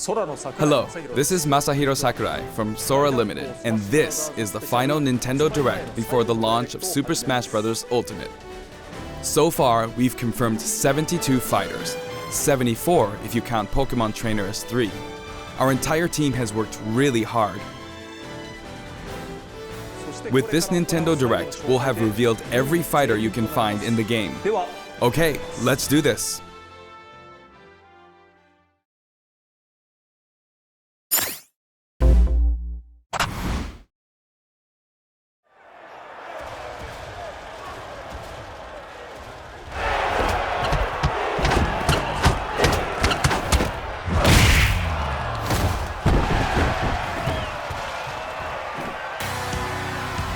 Hello, this is Masahiro Sakurai from Sora Limited, and this is the final Nintendo Direct before the launch of Super Smash Bros. Ultimate. So far, we've confirmed 72 fighters, 74 if you count Pokemon Trainer as 3. Our entire team has worked really hard. With this Nintendo Direct, we'll have revealed every fighter you can find in the game. Okay, let's do this.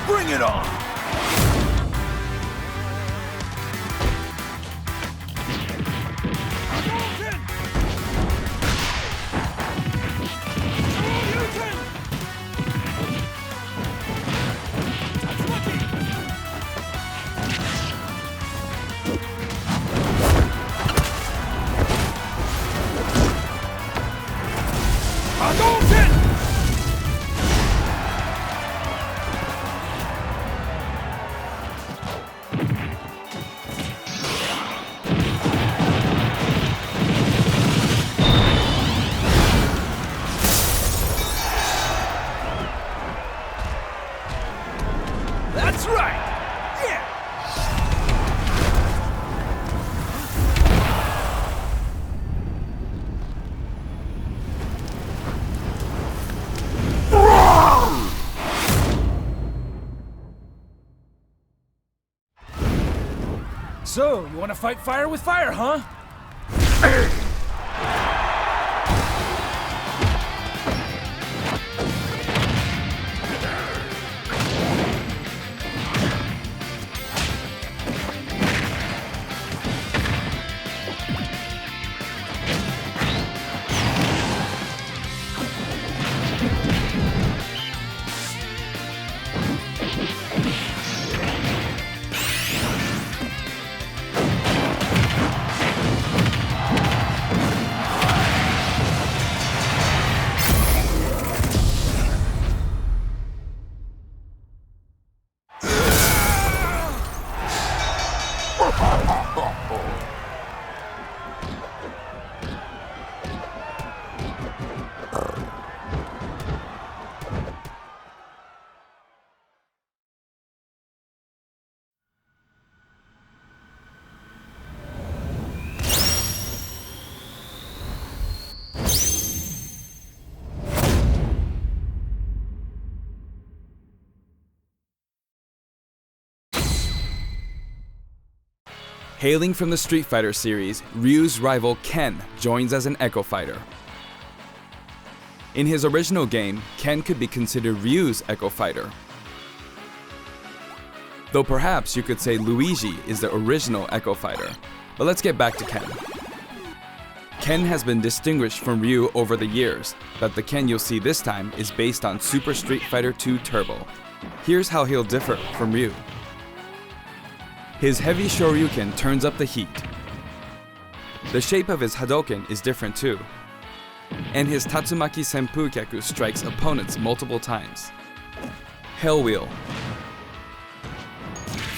Bring it on! That's right! Yeah! So, you want to fight fire with fire, huh? Hailing from the Street Fighter series, Ryu's rival Ken joins as an Echo Fighter. In his original game, Ken could be considered Ryu's Echo Fighter. Though perhaps you could say Luigi is the original Echo Fighter. But let's get back to Ken. Ken has been distinguished from Ryu over the years, but the Ken you'll see this time is based on Super Street Fighter 2 Turbo. Here's how he'll differ from Ryu. His heavy Shoryuken turns up the heat. The shape of his Hadoken is different too. And his Tatsumaki Senpukyaku strikes opponents multiple times. Hell Wheel.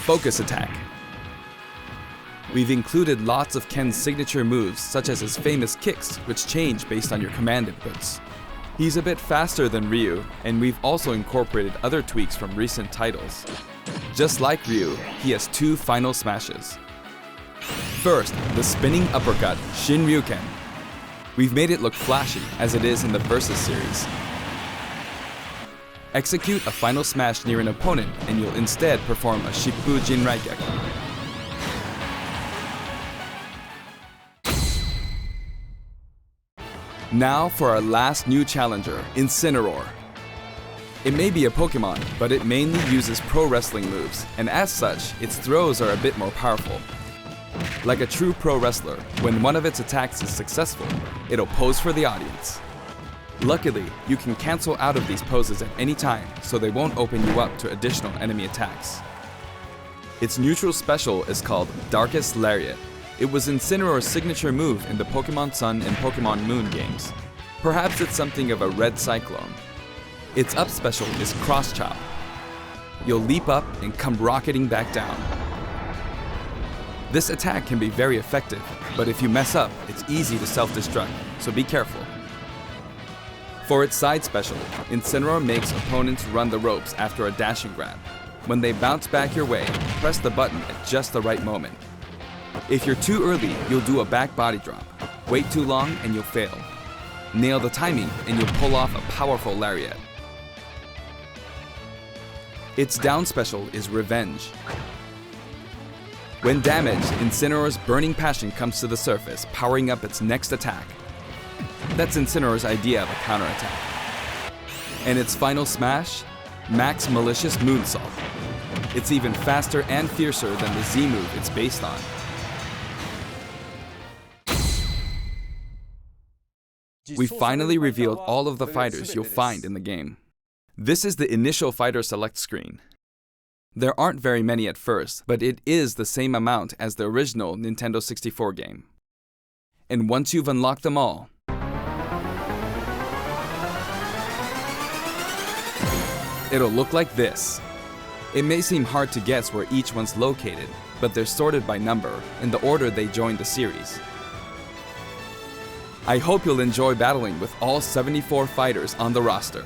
Focus Attack. We've included lots of Ken's signature moves, such as his famous kicks, which change based on your command inputs. He's a bit faster than Ryu, and we've also incorporated other tweaks from recent titles. Just like Ryu, he has 2 final smashes. First, the spinning uppercut, Shinryuken. We've made it look flashy, as it is in the Versus series. Execute a final smash near an opponent, and you'll instead perform a Shippu Jinraigeki. Now for our last new challenger, Incineroar. It may be a Pokemon, but it mainly uses pro wrestling moves, and as such, its throws are a bit more powerful. Like a true pro wrestler, when one of its attacks is successful, it'll pose for the audience. Luckily, you can cancel out of these poses at any time, so they won't open you up to additional enemy attacks. Its neutral special is called Darkest Lariat. It was Incineroar's signature move in the Pokemon Sun and Pokemon Moon games. Perhaps it's something of a red cyclone. Its up special is Cross Chop. You'll leap up and come rocketing back down. This attack can be very effective, but if you mess up, it's easy to self-destruct, so be careful. For its side special, Incineroar makes opponents run the ropes after a dashing grab. When they bounce back your way, press the button at just the right moment. If you're too early, you'll do a back body drop. Wait too long and you'll fail. Nail the timing and you'll pull off a powerful lariat. Its down special is Revenge. When damaged, Incineroar's Burning Passion comes to the surface, powering up its next attack. That's Incineroar's idea of a counterattack. And its final smash? Max Malicious Moonsault. It's even faster and fiercer than the Z move it's based on. We finally revealed all of the fighters you'll find in the game. This is the initial fighter select screen. There aren't very many at first, but it is the same amount as the original Nintendo 64 game. And once you've unlocked them all, it'll look like this. It may seem hard to guess where each one's located, but they're sorted by number in the order they joined the series. I hope you'll enjoy battling with all 74 fighters on the roster.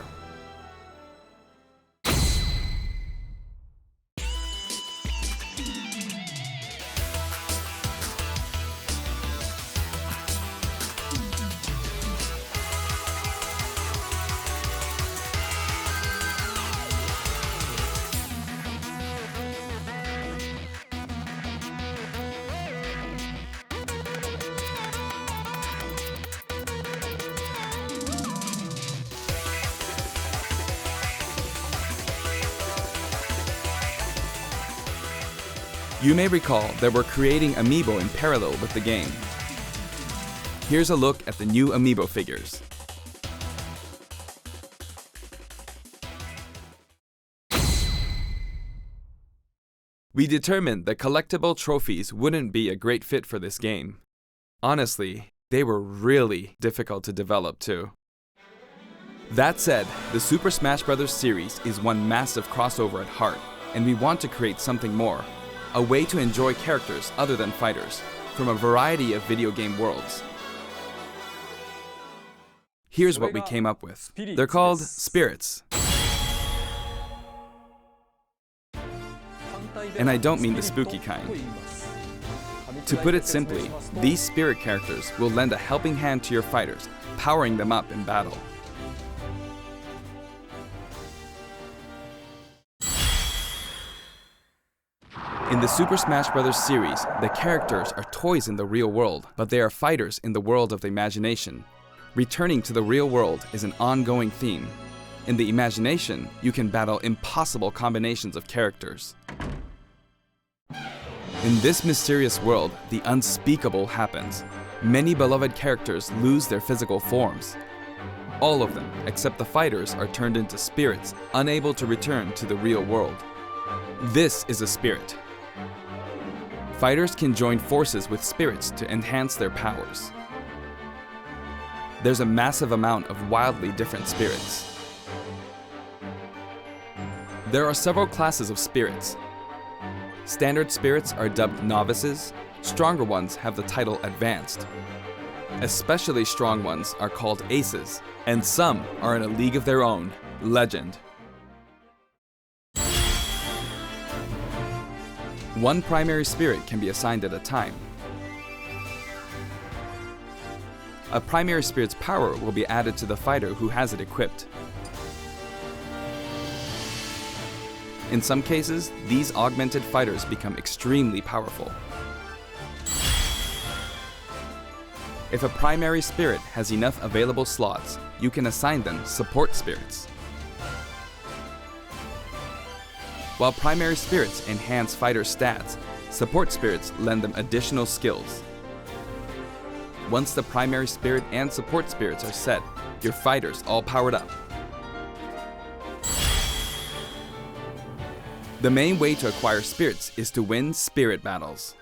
You may recall that we're creating Amiibo in parallel with the game. Here's a look at the new Amiibo figures. We determined that collectible trophies wouldn't be a great fit for this game. Honestly, they were really difficult to develop too. That said, the Super Smash Bros. Series is one massive crossover at heart, and we want to create something more. A way to enjoy characters other than fighters, from a variety of video game worlds. Here's what we came up with. They're called Spirits. And I don't mean the spooky kind. To put it simply, these spirit characters will lend a helping hand to your fighters, powering them up in battle. In the Super Smash Bros. Series, the characters are toys in the real world, but they are fighters in the world of the imagination. Returning to the real world is an ongoing theme. In the imagination, you can battle impossible combinations of characters. In this mysterious world, the unspeakable happens. Many beloved characters lose their physical forms. All of them, except the fighters, are turned into spirits, unable to return to the real world. This is a spirit. Fighters can join forces with spirits to enhance their powers. There's a massive amount of wildly different spirits. There are several classes of spirits. Standard spirits are dubbed novices, stronger ones have the title advanced. Especially strong ones are called aces, and some are in a league of their own, legend. One primary spirit can be assigned at a time. A primary spirit's power will be added to the fighter who has it equipped. In some cases, these augmented fighters become extremely powerful. If a primary spirit has enough available slots, you can assign them support spirits. While primary spirits enhance fighters' stats, support spirits lend them additional skills. Once the primary spirit and support spirits are set, your fighters all powered up. The main way to acquire spirits is to win spirit battles.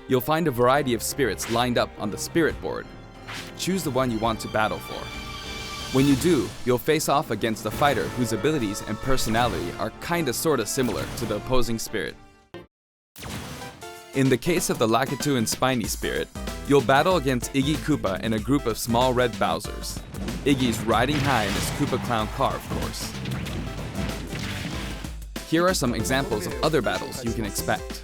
You'll find a variety of spirits lined up on the spirit board. choose the one you want to battle for. When you do, you'll face off against a fighter whose abilities and personality are sorta similar to the opposing spirit. In the case of the Lakitu and Spiny spirit, you'll battle against Iggy Koopa and a group of small red Bowsers. Iggy's riding high in his Koopa Clown car, of course. Here are some examples of other battles you can expect.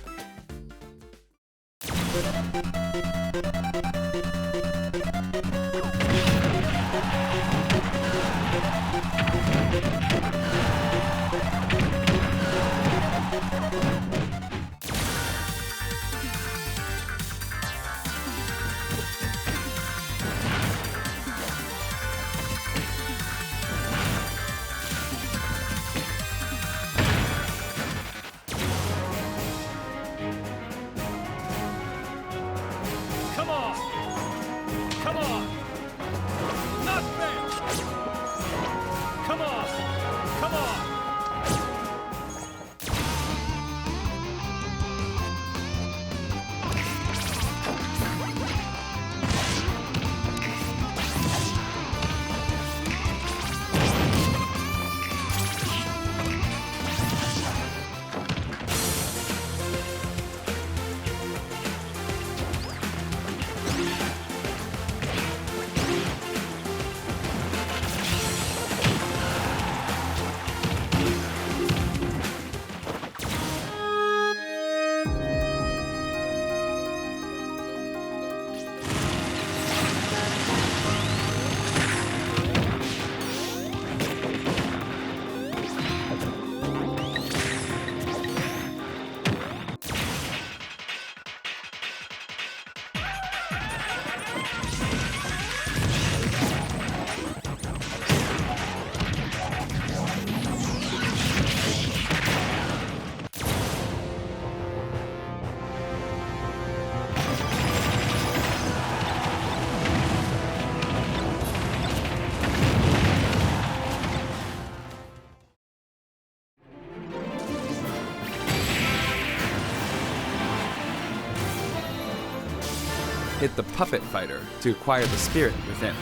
Hit the Puppet Fighter to acquire the spirit within.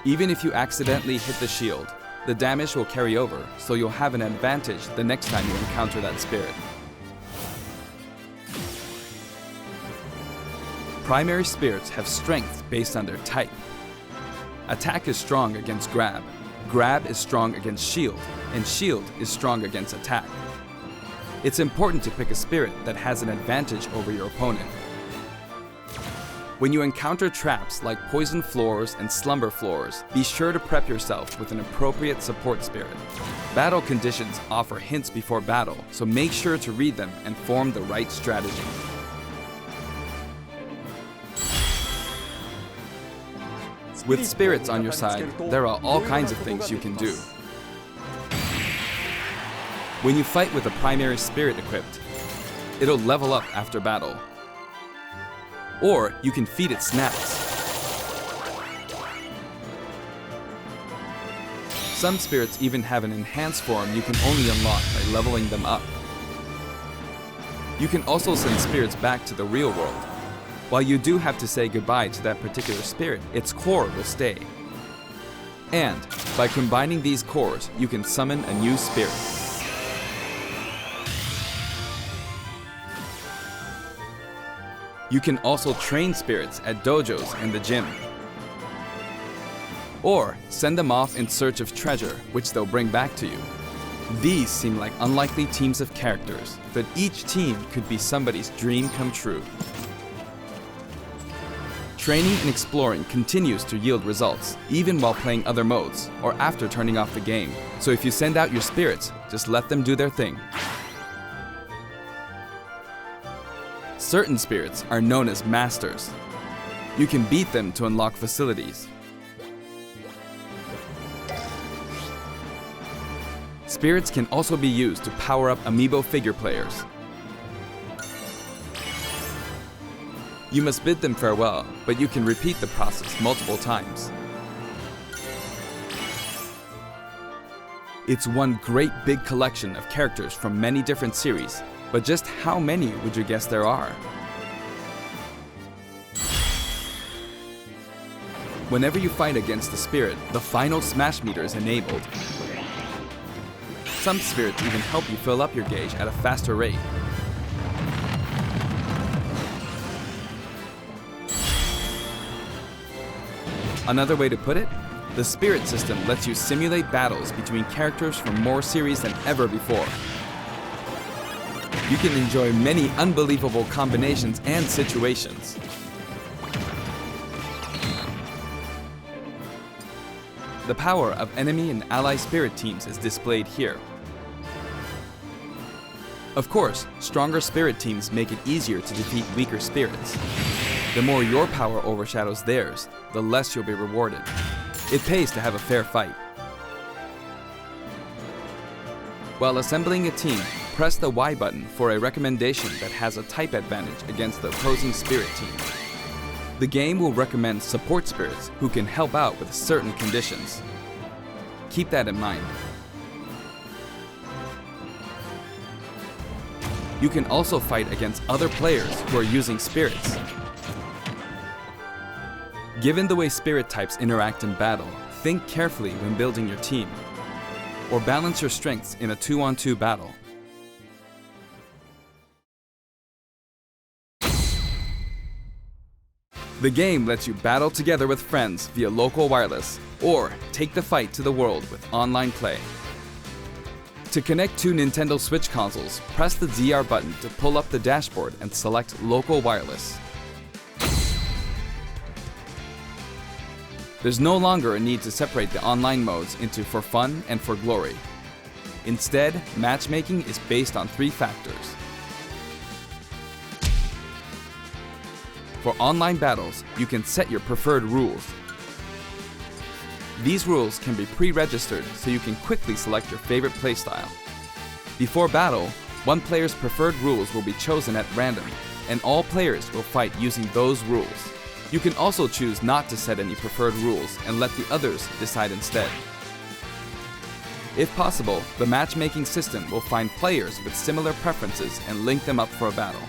Even if you accidentally hit the shield, the damage will carry over, so you'll have an advantage the next time you encounter that spirit. Primary spirits have strength based on their type. Attack is strong against grab, grab is strong against shield, and shield is strong against attack. It's important to pick a spirit that has an advantage over your opponent. When you encounter traps like poison floors and slumber floors, be sure to prep yourself with an appropriate support spirit. Battle conditions offer hints before battle, so make sure to read them and form the right strategy. With spirits on your side, there are all kinds of things you can do. When you fight with a primary spirit equipped, it'll level up after battle. Or you can feed it snacks. Some spirits even have an enhanced form you can only unlock by leveling them up. You can also send spirits back to the real world. While you do have to say goodbye to that particular spirit, its core will stay. And by combining these cores, you can summon a new spirit. You can also train spirits at dojos and the gym. Or send them off in search of treasure, which they'll bring back to you. These seem like unlikely teams of characters, but each team could be somebody's dream come true. Training and exploring continues to yield results, even while playing other modes, or after turning off the game. So if you send out your spirits, just let them do their thing. Certain spirits are known as masters. You can beat them to unlock facilities. Spirits can also be used to power up amiibo figure players. You must bid them farewell, but you can repeat the process multiple times. It's one great big collection of characters from many different series, But just how many would you guess there are? Whenever you fight against a spirit, the final smash meter is enabled. Some spirits even help you fill up your gauge at a faster rate. Another way to put it, the spirit system lets you simulate battles between characters from more series than ever before. You can enjoy many unbelievable combinations and situations. The power of enemy and ally spirit teams is displayed here. Of course, stronger spirit teams make it easier to defeat weaker spirits. The more your power overshadows theirs, the less you'll be rewarded. It pays to have a fair fight. While assembling a team, press the Y button for a recommendation that has a type advantage against the opposing spirit team. The game will recommend support spirits who can help out with certain conditions. Keep that in mind. You can also fight against other players who are using spirits. Given the way spirit types interact in battle, think carefully when building your team, or balance your strengths in a 2-on-2 battle. The game lets you battle together with friends via local wireless, or take the fight to the world with online play. To connect two Nintendo Switch consoles, press the ZR button to pull up the dashboard and select local wireless. There's no longer a need to separate the online modes into for fun and for glory. Instead, matchmaking is based on 3 factors. For online battles, you can set your preferred rules. These rules can be pre-registered so you can quickly select your favorite playstyle. Before battle, one player's preferred rules will be chosen at random, and all players will fight using those rules. You can also choose not to set any preferred rules and let the others decide instead. If possible, the matchmaking system will find players with similar preferences and link them up for a battle.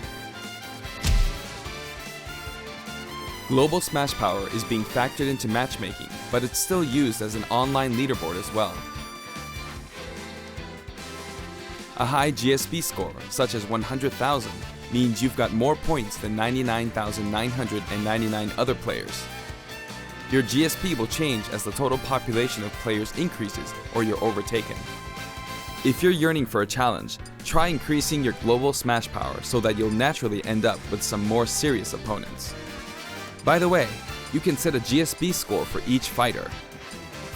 Global Smash Power is being factored into matchmaking, but it's still used as an online leaderboard as well. A high GSP score, such as 100,000, means you've got more points than 99,999 other players. Your GSP will change as the total population of players increases or you're overtaken. If you're yearning for a challenge, try increasing your global Smash Power so that you'll naturally end up with some more serious opponents. By the way, you can set a GSP score for each fighter.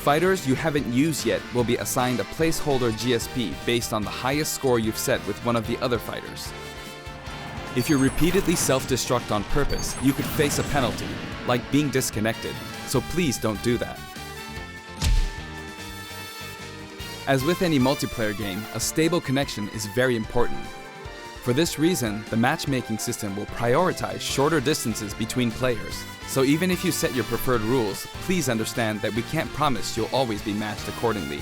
Fighters you haven't used yet will be assigned a placeholder GSP based on the highest score you've set with one of the other fighters. If you repeatedly self-destruct on purpose, you could face a penalty, like being disconnected, so please don't do that. As with any multiplayer game, a stable connection is very important. For this reason, the matchmaking system will prioritize shorter distances between players. So even if you set your preferred rules, please understand that we can't promise you'll always be matched accordingly.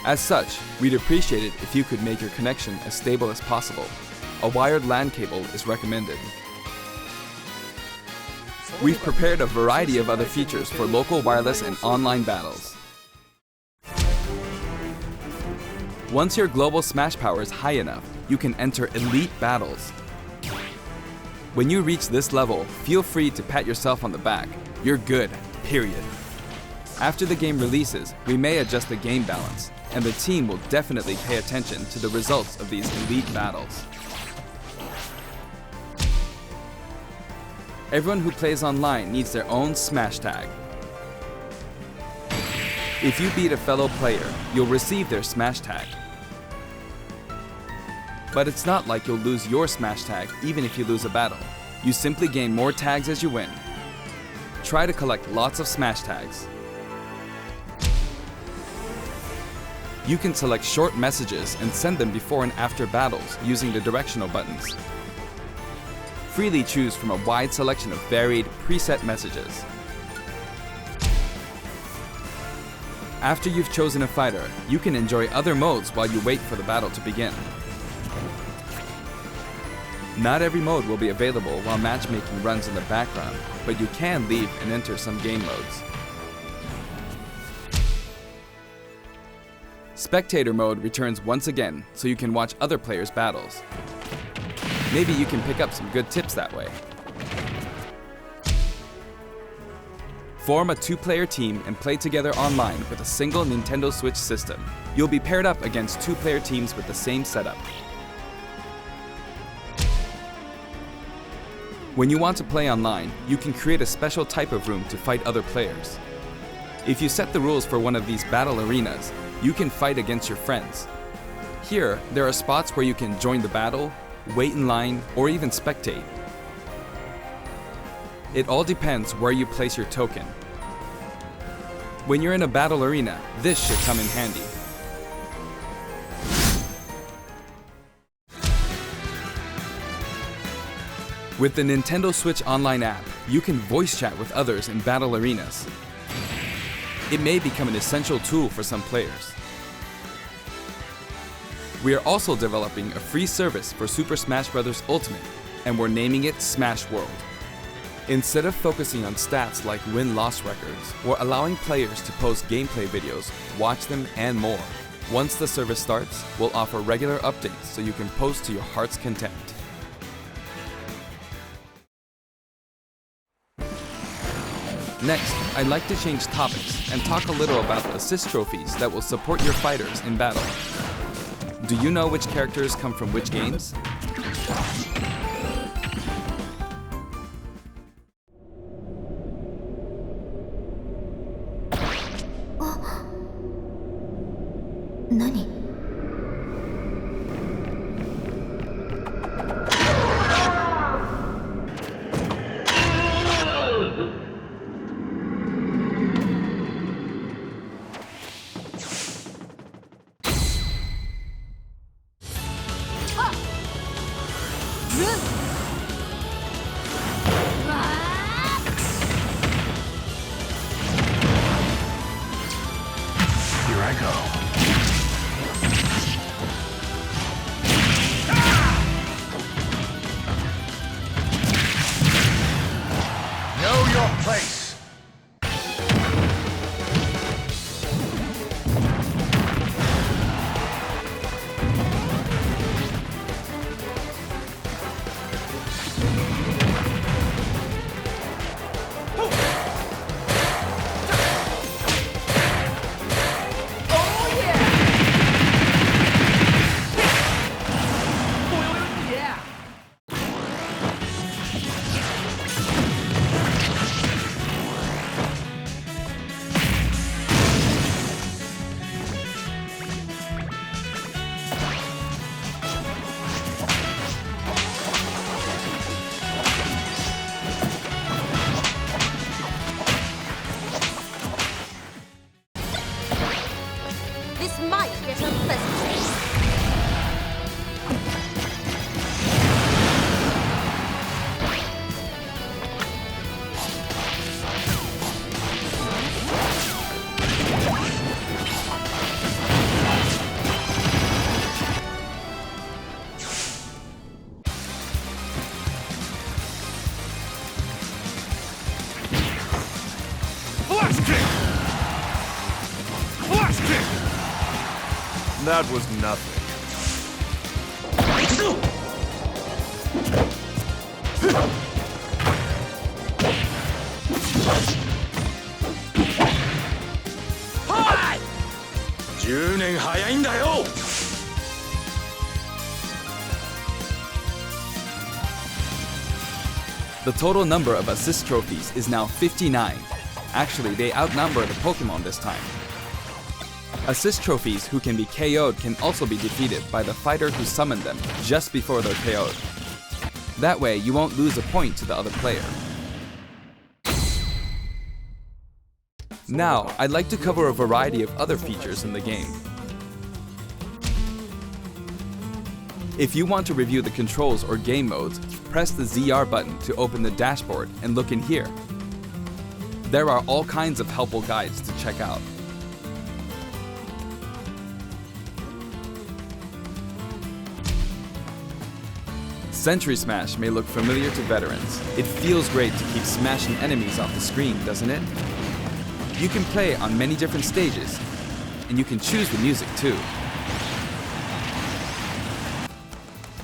As such, we'd appreciate it if you could make your connection as stable as possible. A wired LAN cable is recommended. We've prepared a variety of other features for local wireless and online battles. Once your global Smash Power is high enough, you can enter elite battles. When you reach this level, feel free to pat yourself on the back. You're good, period. After the game releases, we may adjust the game balance, and the team will definitely pay attention to the results of these elite battles. Everyone who plays online needs their own Smash Tag. If you beat a fellow player, you'll receive their Smash Tag. But it's not like you'll lose your Smash Tag even if you lose a battle. You simply gain more tags as you win. Try to collect lots of Smash Tags. You can select short messages and send them before and after battles using the directional buttons. Freely choose from a wide selection of varied, preset messages. After you've chosen a fighter, you can enjoy other modes while you wait for the battle to begin. Not every mode will be available while matchmaking runs in the background, but you can leave and enter some game modes. Spectator mode returns once again, so you can watch other players' battles. Maybe you can pick up some good tips that way. Form a 2-player team and play together online with a single Nintendo Switch system. You'll be paired up against 2-player teams with the same setup. When you want to play online, you can create a special type of room to fight other players. If you set the rules for one of these battle arenas, you can fight against your friends. Here, there are spots where you can join the battle, wait in line, or even spectate. It all depends where you place your token. When you're in a battle arena, this should come in handy. With the Nintendo Switch Online app, you can voice chat with others in battle arenas. It may become an essential tool for some players. We are also developing a free service for Super Smash Bros. Ultimate, and we're naming it Smash World. Instead of focusing on stats like win-loss records, we're allowing players to post gameplay videos, watch them, and more. Once the service starts, we'll offer regular updates so you can post to your heart's content. Next, I'd like to change topics and talk a little about the assist trophies that will support your fighters in battle. Do you know which characters come from which games? Nani? Here I go. Know your place. This might get unpleasant. Flash kick! Flash kick! That was nothing. Hi! 10年早いんだよ! The total number of assist trophies is now 59. Actually, they outnumber the Pokemon this time. Assist trophies who can be KO'd can also be defeated by the fighter who summoned them just before they're KO'd. That way, you won't lose a point to the other player. Now, I'd like to cover a variety of other features in the game. If you want to review the controls or game modes, press the ZR button to open the dashboard and look in here. There are all kinds of helpful guides to check out. Sentry Smash may look familiar to veterans. It feels great to keep smashing enemies off the screen, doesn't it? You can play on many different stages, and you can choose the music too.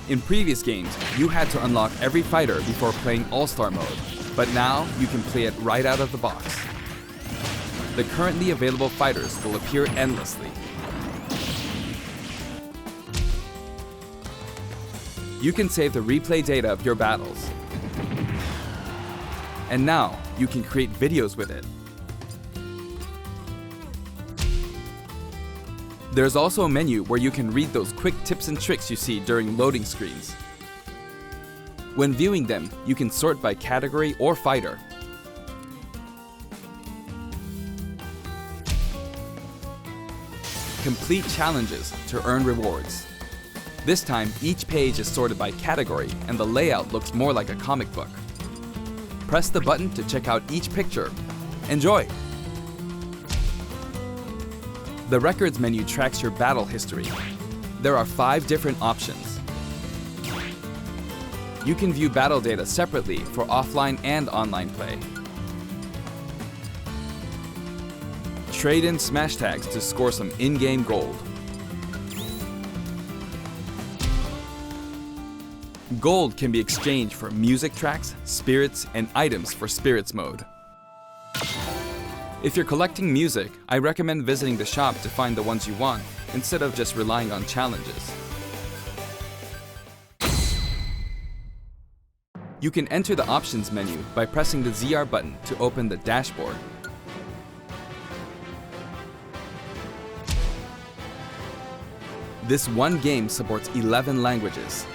In previous games, you had to unlock every fighter before playing All-Star mode, but now you can play it right out of the box. The currently available fighters will appear endlessly. You can save the replay data of your battles. And now, you can create videos with it. There's also a menu where you can read those quick tips and tricks you see during loading screens. When viewing them, you can sort by category or fighter. Complete challenges to earn rewards. This time, each page is sorted by category and the layout looks more like a comic book. Press the button to check out each picture. Enjoy! The Records menu tracks your battle history. There are 5 different options. You can view battle data separately for offline and online play. Trade in smash tags to score some in-game gold. Gold can be exchanged for music tracks, spirits, and items for Spirits mode. If you're collecting music, I recommend visiting the shop to find the ones you want, instead of just relying on challenges. You can enter the options menu by pressing the ZR button to open the dashboard. This one game supports 11 languages.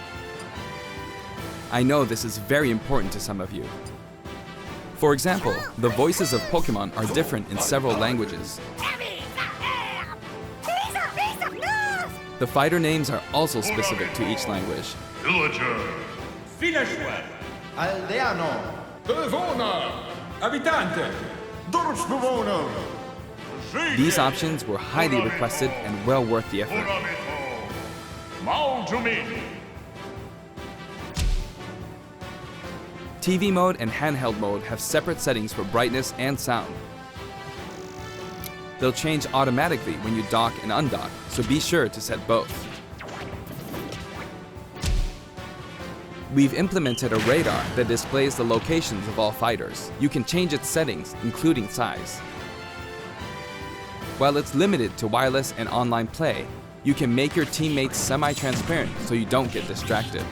I know this is very important to some of you. For example, the voices of Pokemon are different in several languages. The fighter names are also specific to each language. Villager. Villageois. Aldeano. Devona. Abitante. Dorfbewohner. These options were highly requested and well worth the effort. Maljumin. TV mode and handheld mode have separate settings for brightness and sound. They'll change automatically when you dock and undock, so be sure to set both. We've implemented a radar that displays the locations of all fighters. You can change its settings, including size. While it's limited to wireless and online play, you can make your teammates semi-transparent so you don't get distracted.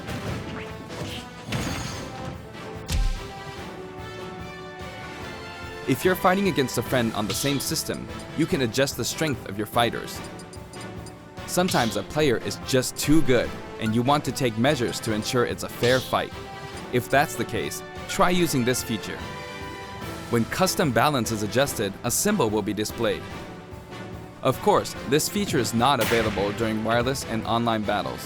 If you're fighting against a friend on the same system, you can adjust the strength of your fighters. Sometimes a player is just too good, and you want to take measures to ensure it's a fair fight. If that's the case, try using this feature. When custom balance is adjusted, a symbol will be displayed. Of course, this feature is not available during wireless and online battles.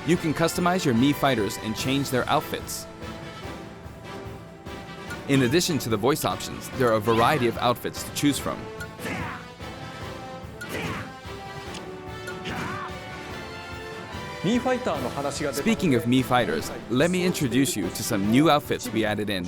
You can customize your Mii fighters and change their outfits. In addition to the voice options, there are a variety of outfits to choose from. Speaking of Mii fighters, let me introduce you to some new outfits we added in.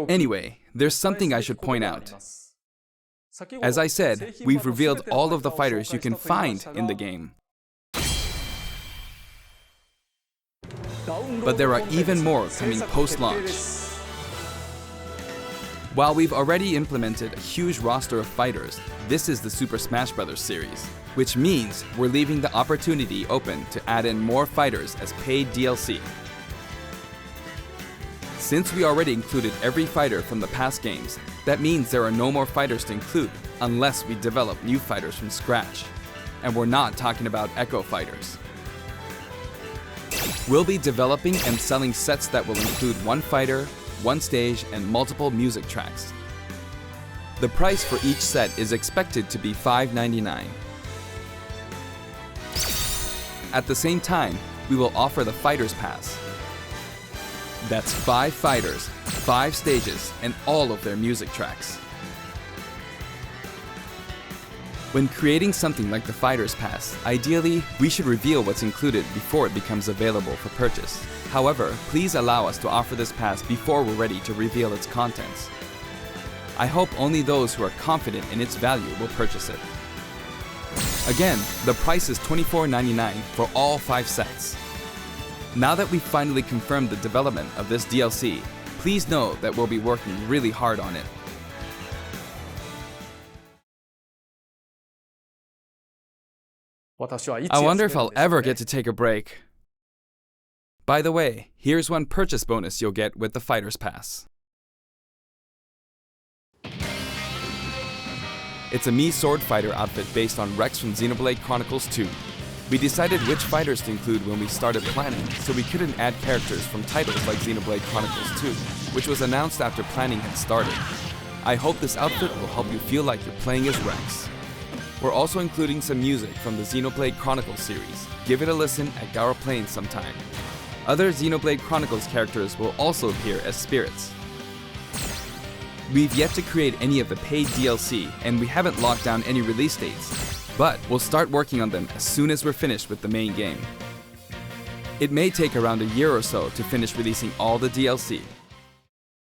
Anyway, there's something I should point out. As I said, we've revealed all of the fighters you can find in the game. but there are even more coming post-launch. While we've already implemented a huge roster of fighters, this is the Super Smash Bros. Series, which means we're leaving the opportunity open to add in more fighters as paid DLC. Since we already included every fighter from the past games, that means there are no more fighters to include unless we develop new fighters from scratch. And we're not talking about Echo fighters. We'll be developing and selling sets that will include one fighter, one stage, and multiple music tracks. The price for each set is expected to be $5.99. At the same time, we will offer the Fighters Pass. That's 5 fighters, 5 stages, and all of their music tracks. When creating something like the Fighters Pass, ideally, we should reveal what's included before it becomes available for purchase. However, please allow us to offer this pass before we're ready to reveal its contents. I hope only those who are confident in its value will purchase it. Again, the price is $24.99 for all 5 sets. Now that we've finally confirmed the development of this DLC, please know that we'll be working really hard on it. I wonder if I'll ever get to take a break. By the way, here's one purchase bonus you'll get with the Fighters Pass. It's a Mii Sword Fighter outfit based on Rex from Xenoblade Chronicles 2. We decided which fighters to include when we started planning, so we couldn't add characters from titles like Xenoblade Chronicles 2, which was announced after planning had started. I hope this outfit will help you feel like you're playing as Rex. We're also including some music from the Xenoblade Chronicles series. Give it a listen at Garo Plains sometime. Other Xenoblade Chronicles characters will also appear as spirits. We've yet to create any of the paid DLC, and we haven't locked down any release dates, but we'll start working on them as soon as we're finished with the main game. It may take around a year or so to finish releasing all the DLC.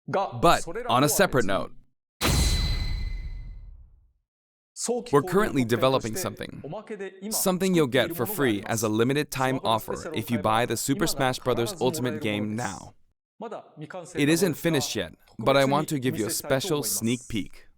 But on a separate note, we're currently developing something you'll get for free as a limited time offer if you buy the Super Smash Bros. Ultimate game now. It isn't finished yet, but I want to give you a special sneak peek.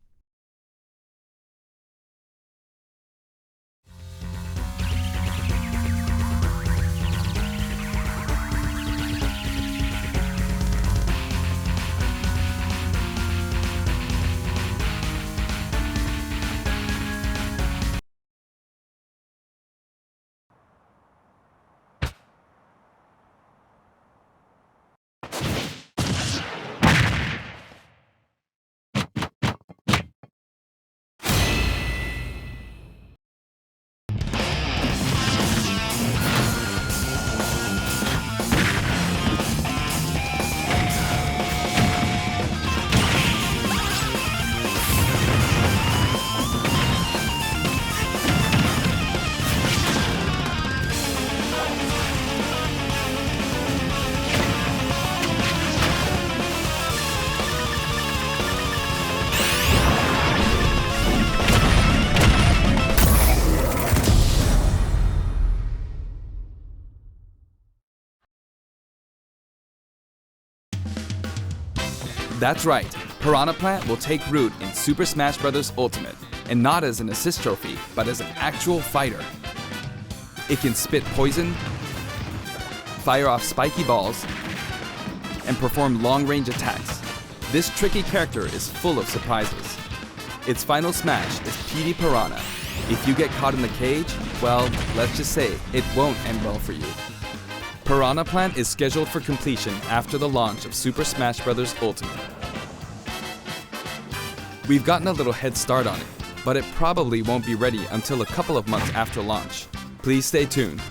That's right, Piranha Plant will take root in Super Smash Bros. Ultimate, and not as an assist trophy, but as an actual fighter. It can spit poison, fire off spiky balls, and perform long-range attacks. This tricky character is full of surprises. Its final smash is PD Piranha. If you get caught in the cage, well, let's just say it won't end well for you. Piranha Plant is scheduled for completion after the launch of Super Smash Bros. Ultimate. We've gotten a little head start on it, but it probably won't be ready until a couple of months after launch. Please stay tuned.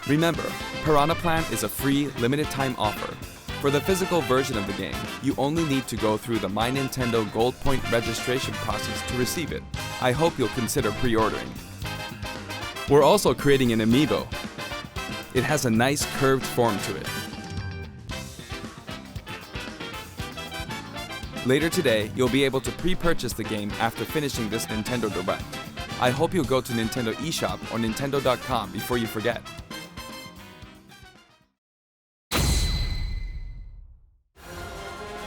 Remember, Piranha Plant is a free, limited-time offer. For the physical version of the game, you only need to go through the My Nintendo Gold Point registration process to receive it. I hope you'll consider pre-ordering. We're also creating an amiibo. It has a nice curved form to it. Later today, you'll be able to pre-purchase the game after finishing this Nintendo Direct. I hope you'll go to Nintendo eShop or Nintendo.com before you forget.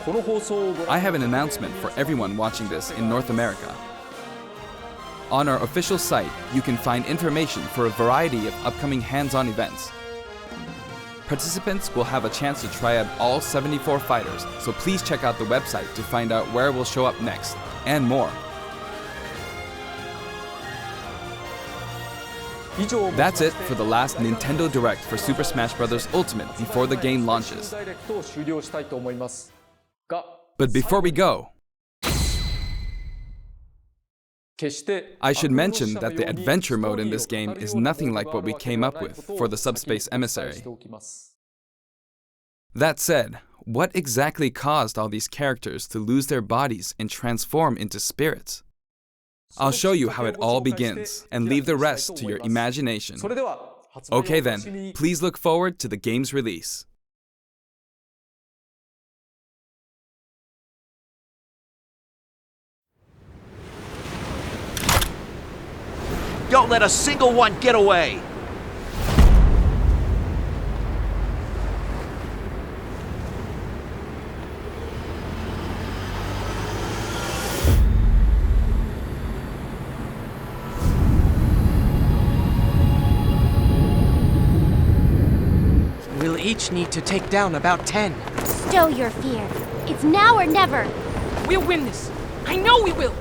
I have an announcement for everyone watching this in North America. On our official site, you can find information for a variety of upcoming hands-on events. Participants will have a chance to try out all 74 fighters, so please check out the website to find out where we'll show up next, and more. That's it for the last Nintendo Direct for Super Smash Bros. Ultimate before the game launches. But before we go, I should mention that the adventure mode in this game is nothing like what we came up with for the Subspace Emissary. That said, what exactly caused all these characters to lose their bodies and transform into spirits? I'll show you how it all begins and leave the rest to your imagination. Okay then, please look forward to the game's release. Don't let a single one get away! We'll each need to take down about 10. Stow your fear. It's now or never. We'll win this. I know we will.